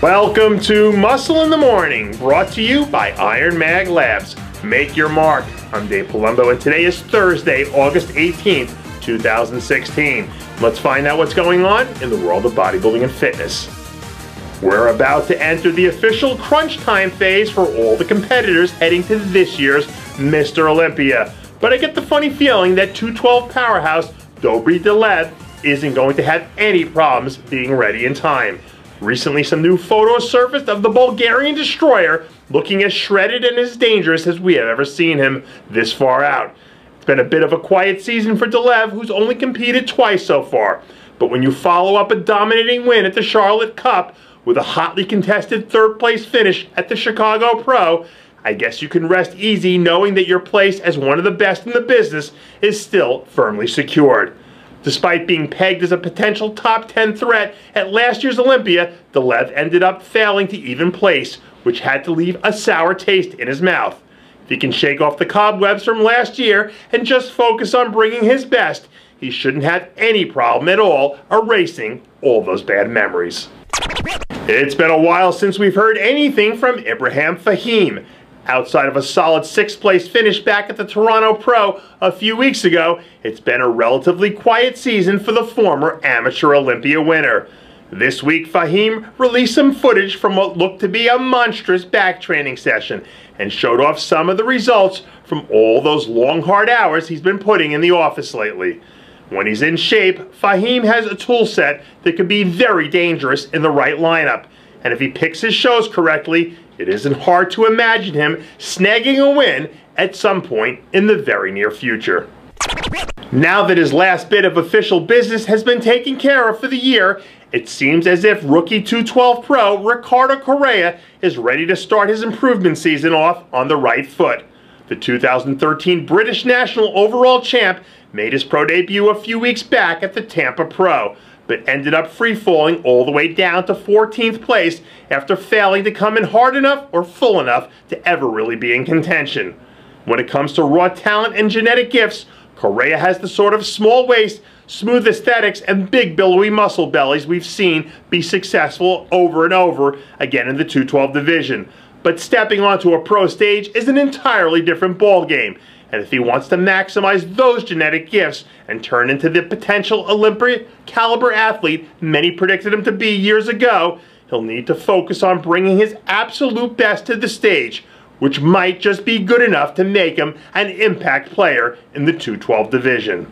Welcome to Muscle in the Morning, brought to you by IronMag Labs. Make your mark. I'm Dave Palumbo, and today is Thursday, August 18th, 2016. Let's find out what's going on in the world of bodybuilding and fitness. We're about to enter the official crunch time phase for all the competitors heading to this year's Mr. Olympia. But I get the funny feeling that 212 powerhouse Dobri Delev isn't going to have any problems being ready in time. Recently, some new photos surfaced of the Bulgarian Destroyer looking as shredded and as dangerous as we have ever seen him this far out. It's been a bit of a quiet season for Delev, who's only competed twice so far. But when you follow up a dominating win at the Charlotte Cup with a hotly contested third-place finish at the Chicago Pro, I guess you can rest easy knowing that your place as one of the best in the business is still firmly secured. Despite being pegged as a potential top 10 threat at last year's Olympia, Delev ended up failing to even place, which had to leave a sour taste in his mouth. If he can shake off the cobwebs from last year and just focus on bringing his best, he shouldn't have any problem at all erasing all those bad memories. It's been a while since we've heard anything from Ibrahim Fahim. Outside of a solid 6th place finish back at the Toronto Pro a few weeks ago, it's been a relatively quiet season for the former amateur Olympia winner. This week, Fahim released some footage from what looked to be a monstrous back training session and showed off some of the results from all those long, hard hours he's been putting in the office lately. When he's in shape, Fahim has a tool set that could be very dangerous in the right lineup. And if he picks his shows correctly, it isn't hard to imagine him snagging a win at some point in the very near future. Now that his last bit of official business has been taken care of for the year, it seems as if rookie 212 pro Ricardo Correa is ready to start his improvement season off on the right foot. The 2013 British National Overall Champ made his pro debut a few weeks back at the Tampa Pro, but ended up free-falling all the way down to 14th place after failing to come in hard enough or full enough to ever really be in contention. When it comes to raw talent and genetic gifts, Correia has the sort of small waist, smooth aesthetics, and big billowy muscle bellies we've seen be successful over and over again in the 212 division. But stepping onto a pro stage is an entirely different ballgame. And if he wants to maximize those genetic gifts and turn into the potential Olympia caliber athlete many predicted him to be years ago, he'll need to focus on bringing his absolute best to the stage, which might just be good enough to make him an impact player in the 212 division.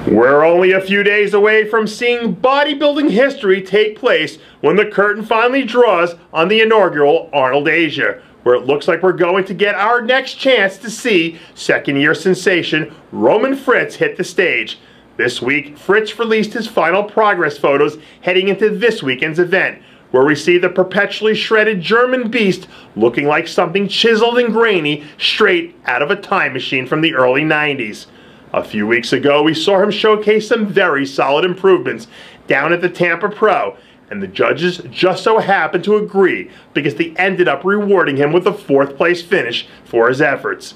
We're only a few days away from seeing bodybuilding history take place when the curtain finally draws on the inaugural Arnold Asia, where it looks like we're going to get our next chance to see second-year sensation Roman Fritz hit the stage. This week, Fritz released his final progress photos heading into this weekend's event, where we see the perpetually shredded German beast looking like something chiseled and grainy straight out of a time machine from the early 90s. A few weeks ago, we saw him showcase some very solid improvements down at the Tampa Pro, and the judges just so happened to agree because they ended up rewarding him with a 4th place finish for his efforts.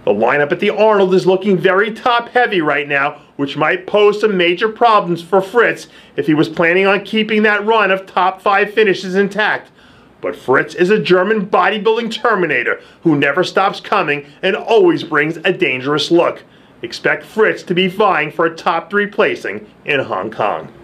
The lineup at the Arnold is looking very top heavy right now, which might pose some major problems for Fritz if he was planning on keeping that run of top 5 finishes intact. But Fritz is a German bodybuilding terminator who never stops coming and always brings a dangerous look. Expect Fritz to be vying for a top 3 placing in Hong Kong.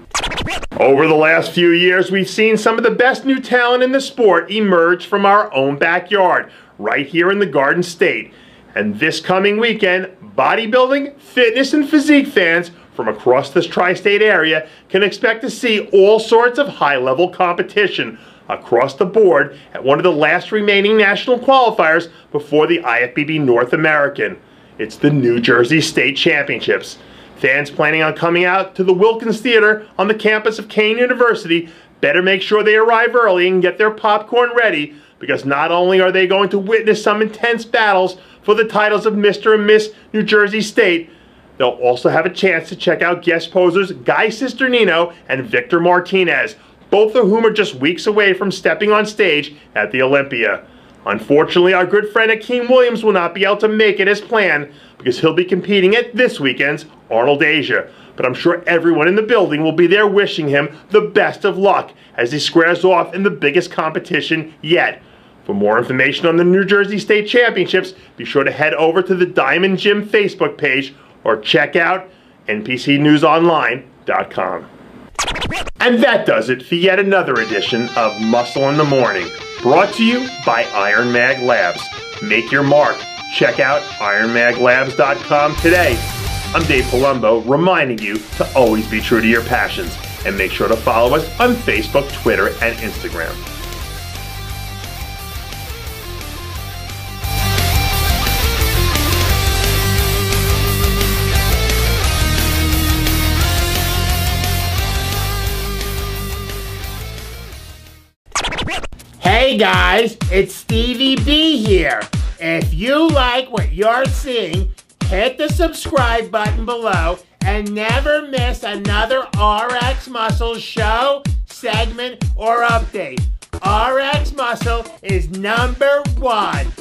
Over the last few years, we've seen some of the best new talent in the sport emerge from our own backyard, right here in the Garden State. And this coming weekend, bodybuilding, fitness, and physique fans from across this tri-state area can expect to see all sorts of high-level competition across the board at one of the last remaining national qualifiers before the IFBB North American. It's the New Jersey State Championships. Fans planning on coming out to the Wilkins Theater on the campus of Kean University better make sure they arrive early and get their popcorn ready, because not only are they going to witness some intense battles for the titles of Mr. and Miss New Jersey State, they'll also have a chance to check out guest posers Guy Cisternino and Victor Martinez, both of whom are just weeks away from stepping on stage at the Olympia. Unfortunately, our good friend Akeem Williams will not be able to make it as planned because he'll be competing at this weekend's Arnold Asia. but I'm sure everyone in the building will be there wishing him the best of luck as he squares off in the biggest competition yet. For more information on the New Jersey State Championships, be sure to head over to the Diamond Gym Facebook page or check out npcnewsonline.com. And that does it for yet another edition of Muscle in the Morning, brought to you by IronMag Labs. Make your mark. Check out ironmaglabs.com today. I'm Dave Palumbo, reminding you to always be true to your passions, and make sure to follow us on Facebook, Twitter, and Instagram. Hey guys, it's Stevie B here. If you like what you're seeing, hit the subscribe button below and never miss another RX Muscle show, segment, or update. RX Muscle is #1.